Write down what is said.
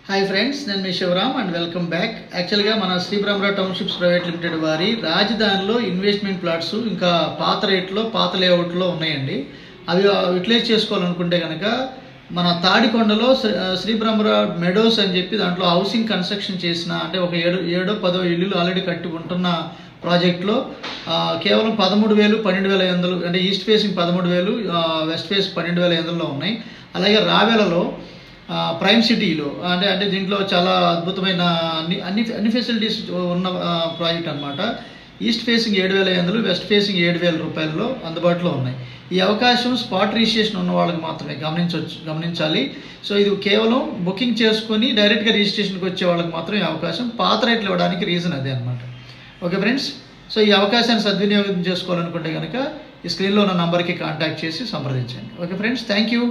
Hi friends, నేను మీ Shivaram and welcome back. యాక్చువల్గా మన Shri Brahmarao townships private limited వారి రాజధానిలో ఇన్వెస్ట్మెంట్ ప్లాట్స్ ఇంకా పాత రేట్లో పాత లేఅవుట్లో ఉన్నాయండి. అవి యూటిలైజ్ చేసుకోవాలనుకుంటే కనుక మన తాడికొండలో శ్రీ బ్రహ్మరావు మెడోస్ అని చెప్పి దాంట్లో హౌసింగ్ కన్స్ట్రక్షన్ చేసిన అంటే ఒక 7-10 ఇల్లులు ఆల్రెడీ కట్టి ఉంటున్న ప్రాజెక్ట్లో కేవలం 13,000 12,500 అంటే ఈస్ట్ ఫేసింగ్ 13,000 వెస్ట్ ఫేస్ 12,500లో ఉన్నాయి. అలాగే రావెలలో ప్రైమ్ సిటీలో అంటే దీంట్లో చాలా అద్భుతమైన అన్ని ఫెసిలిటీస్ ఉన్న ప్రాజెక్ట్ అనమాట. ఈస్ట్ ఫేసింగ్ 7,500, వెస్ట్ ఫేసింగ్ 7,000 రూపాయల్లో అందుబాటులో ఉన్నాయి. ఈ అవకాశం స్పాట్ రిజిస్ట్రేషన్ ఉన్న వాళ్ళకి మాత్రమే గమనించాలి. సో ఇది కేవలం బుకింగ్ చేసుకొని డైరెక్ట్గా రిజిస్ట్రేషన్కి వచ్చే వాళ్ళకి మాత్రం ఈ అవకాశం. పాత రేట్లు ఇవ్వడానికి రీజన్ అదే అనమాట. ఓకే ఫ్రెండ్స్, సో ఈ అవకాశాన్ని సద్వినియోగం చేసుకోవాలనుకుంటే కనుక ఈ స్క్రీన్లో ఉన్న నంబర్కి కాంటాక్ట్ చేసి సంప్రదించండి. Okay friends, thank you.